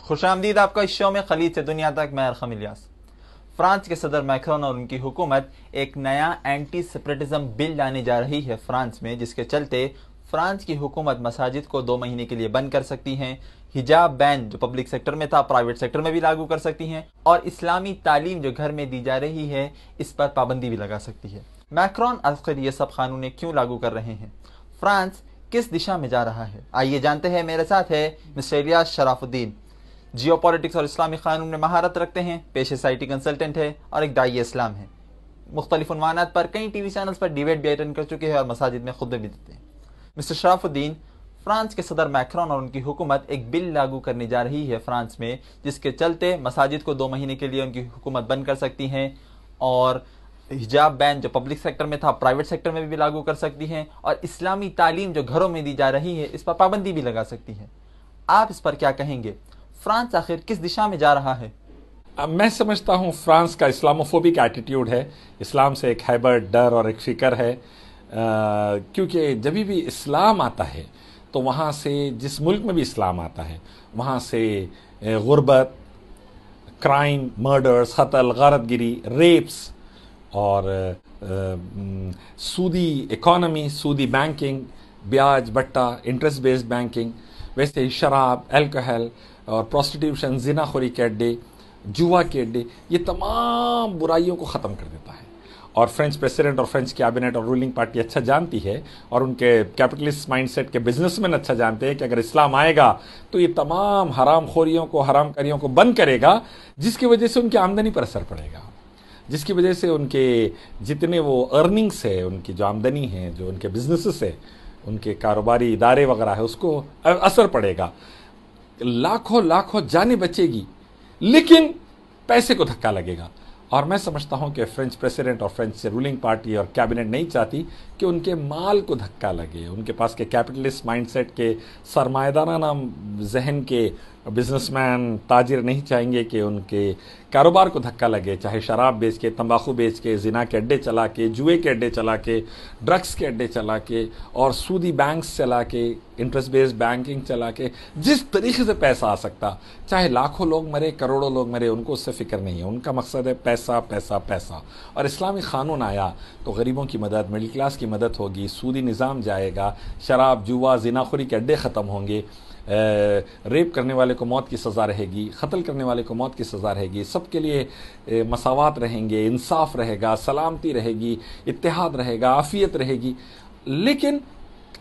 खुशामदीद आपका इस शो में खलीज से दुनिया तक। मैं अरखम इलियास। फ्रांस के सदर मैक्रोन और उनकी हुकूमत एक नया एंटी सेपरेटिज्म बिल लाने जा रही है फ्रांस में, जिसके चलते फ्रांस की हुकूमत मसाजिद को 2 महीने के लिए बंद कर सकती हैं, हिजाब बैन जो पब्लिक सेक्टर में था प्राइवेट सेक्टर में भी लागू कर सकती हैं, और इस्लामी तालीम जो घर में दी जा रही है इस पर पाबंदी भी लगा सकती है। मैक्रोन आखिर ये सब कानून क्यों लागू कर रहे हैं? फ्रांस किस दिशा में जा रहा है? आइए जानते हैं। मेरे साथ है मिस्टर इलियास शराफुद्दीन, जियोपॉलिटिक्स और इस्लामी कानून में महारत रखते हैं, पेशे से IT कंसल्टेंट है और एक दाई इस्लाम है। मुख्तलिफ उन्वानात पर कई TV चैनल्स पर डिबेट भी अटेंड कर चुके हैं और मसाजिद में खुतबे भी देते हैं। मिस्टर शराफुद्दीन, फ्रांस के सदर मैक्रोन और उनकी हुकूमत एक बिल लागू करने जा रही है फ्रांस में, जिसके चलते मसाजिद को 2 महीने के लिए उनकी हुकूमत बंद कर सकती हैं और हिजाब बैन जो पब्लिक सेक्टर में था प्राइवेट सेक्टर में भी लागू कर सकती हैं, और इस्लामी तालीम जो घरों में दी जा रही है इस पर पाबंदी भी लगा सकती है। आप इस पर क्या कहेंगे? फ्रांस आखिर किस दिशा में जा रहा है? मैं समझता हूँ फ्रांस का इस्लामोफोबिक एटीट्यूड है। इस्लाम से एक हैबत, डर और एक फ़िक्र है, क्योंकि जब भी इस्लाम आता है तो वहाँ से, जिस मुल्क में भी इस्लाम आता है वहाँ से गुर्बत, क्राइम, मर्डर्स, कत्ल, गारतगिरी, रेप्स और सूदी इकोनॉमी, सूदी बैंकिंग, ब्याज बट्टा, इंटरेस्ट बेस्ड बैंकिंग, वैसे ही शराब, अल्कोहल और प्रोस्टिट्यूशन, जिनाखोरी के अड्डे, जुआ के अड्डे, ये तमाम बुराइयों को ख़त्म कर देता है। और फ्रेंच प्रेसिडेंट और फ्रेंच कैबिनेट और रूलिंग पार्टी अच्छा जानती है, और उनके कैपिटलिस्ट माइंडसेट के बिजनेसमैन अच्छा जानते हैं कि अगर इस्लाम आएगा तो ये तमाम हराम खोरियों को, हराम कारियों को बंद करेगा, जिसकी वजह से उनकी आमदनी पर असर पड़ेगा, जिसकी वजह से उनके जितने वो अर्निंग्स है, उनकी जो आमदनी है, जो उनके बिजनेसेस है, उनके कारोबारी इदारे वगैरह है, उसको असर पड़ेगा। लाखों लाखों जानें बचेगी, लेकिन पैसे को धक्का लगेगा। और मैं समझता हूं कि फ्रेंच प्रेसिडेंट और फ्रेंच रूलिंग पार्टी और कैबिनेट नहीं चाहती कि उनके माल को धक्का लगे। उनके पास के कैपिटलिस्ट माइंडसेट के, सरमाएदाराना जहन के बिजनेसमैन, ताजिर नहीं चाहेंगे कि उनके कारोबार को धक्का लगे, चाहे शराब बेच के, तंबाकू बेच के, जिना के अड्डे चला के, जुए के अड्डे चला के, ड्रग्स के अड्डे चला के और सूदी बैंक्स चला के, इंटरेस्ट बेस्ड बैंकिंग चला के, जिस तरीके से पैसा आ सकता, चाहे लाखों लोग मरे, करोड़ों लोग मरे, उनको उससे फिक्र नहीं है। उनका मकसद है पैसा पैसा पैसा। और इस्लामी कानून आया तो गरीबों की मदद, मिडिल क्लास की मदद होगी, सूदी निज़ाम जाएगा, शराब, जुआ, जिनाखोरी के अड्डे ख़त्म होंगे, रेप करने वाले को मौत की सज़ा रहेगी, कत्ल करने वाले को मौत की सज़ा रहेगी, सबके लिए मसावात रहेंगे, इंसाफ रहेगा, सलामती रहेगी, इत्तेहाद रहेगा, आफियत रहेगी। लेकिन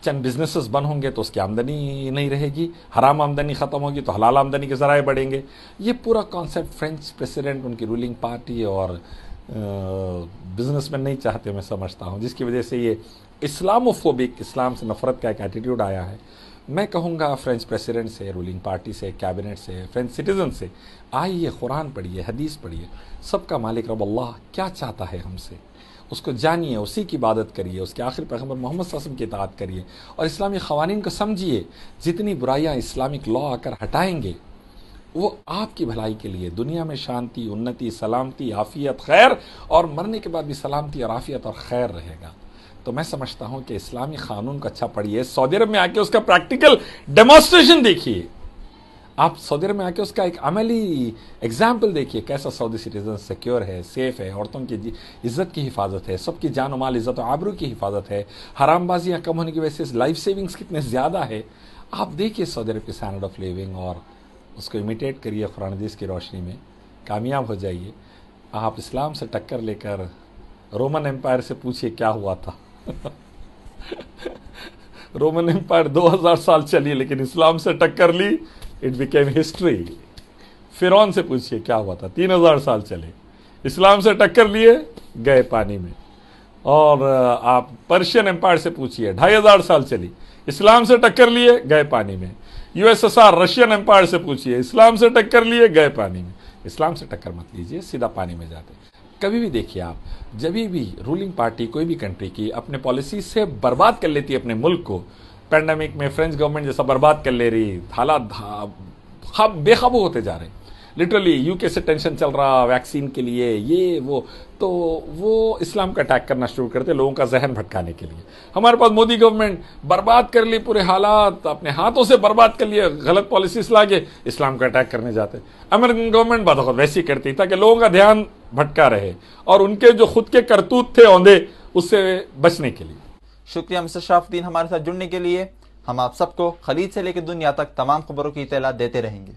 चंद बिजनेसेस बंद होंगे तो उसकी आमदनी नहीं रहेगी, हराम आमदनी ख़त्म होगी तो हलाल आमदनी के ज़राए बढ़ेंगे। ये पूरा कॉन्सेप्ट फ्रेंच प्रेसिडेंट, उनकी रूलिंग पार्टी और बिजनेसमैन नहीं चाहते, मैं समझता हूँ, जिसकी वजह से ये इस्लामोफोबिक, इस्लाम से नफरत का एक एटीट्यूड आया है। मैं कहूँगा फ्रेंच प्रेसिडेंट से, रूलिंग पार्टी से, कैबिनेट से, फ्रेंच सिटीजन से, आइए कुरान पढ़िए, हदीस पढ़िए, सबका मालिक रब अल्लाह क्या चाहता है हमसे, उसको जानिए, उसी की इबादत करिए, उसके आखिरी पैगंबर मोहम्मद सल्लल्लाहु अलैहि वसल्लम की इताअत करिए और इस्लामी क़वानीन को समझिए। जितनी बुराइयाँ इस्लामिक लॉ आकर हटाएंगे वो आपकी भलाई के लिए, दुनिया में शांति, उन्नति, सलामती, आफियत, खैर, और मरने के बाद भी सलामती और आफियत और खैर रहेगा। तो मैं समझता हूं कि इस्लामी कानून को अच्छा पढ़िए, सऊदी अरब में आके उसका प्रैक्टिकल डेमोन्स्ट्रेशन देखिए, आप सऊदी अरब में आके उसका एक अमली एग्जाम्पल देखिए, कैसा सऊदी सिटीजन सिक्योर है, सेफ है, औरतों की इज्जत की हिफाजत है, सबकी जान और माल, इज्जत और आबरू की हिफाजत है, हरामबाजियाँ कम होने की वजह से लाइफ सेविंग्स कितने ज़्यादा है। आप देखिए सऊदी अरब की स्टैंडर्ड ऑफ लिविंग और उसको इमिटेट करिए, कुरान हदीस की रोशनी में कामयाब हो जाइए। आप इस्लाम से टक्कर लेकर रोमन एम्पायर से पूछिए क्या हुआ था। रोमन एम्पायर 2000 साल चली, लेकिन इस्लाम से टक्कर ली, इट बिकेम हिस्ट्री। फिरौन से पूछिए क्या हुआ था, 3000 साल चले, इस्लाम से टक्कर लिए, गए पानी में। और आप पर्शियन एम्पायर से पूछिए, 2500 साल चली, इस्लाम से टक्कर लिए, गए पानी में। USSR, रशियन एम्पायर से पूछिए, इस्लाम से टक्कर लिए, गए पानी में। इस्लाम से टक्कर मत लीजिए, सीधा पानी में जाते। कभी भी देखिए आप, जब भी रूलिंग पार्टी कोई भी कंट्री की अपने पॉलिसी से बर्बाद कर लेती है अपने मुल्क को, पैंडेमिक में फ्रेंच गवर्नमेंट जैसा बर्बाद कर ले रही, हालात बेकाबू होते जा रहे, लिटरली यूके से टेंशन चल रहा वैक्सीन के लिए, ये वो, तो वो इस्लाम का अटैक करना शुरू करते लोगों का जहन भटकाने के लिए। हमारे पास मोदी गवर्नमेंट बर्बाद कर ली, पूरे हालात अपने हाथों से बर्बाद कर लिए, गलत पॉलिसीज लाके इस्लाम का अटैक करने जाते। अमेरिकन गवर्नमेंट बात वैसी करती ताकि लोगों का ध्यान भटका रहे और उनके जो खुद के करतूत थे औंधे उससे बचने के लिए। शुक्रिया मिस्टर शराफुद्दीन हमारे साथ जुड़ने के लिए। हम आप सबको खलीज से लेकर दुनिया तक तमाम खबरों की इत्तला देते रहेंगे।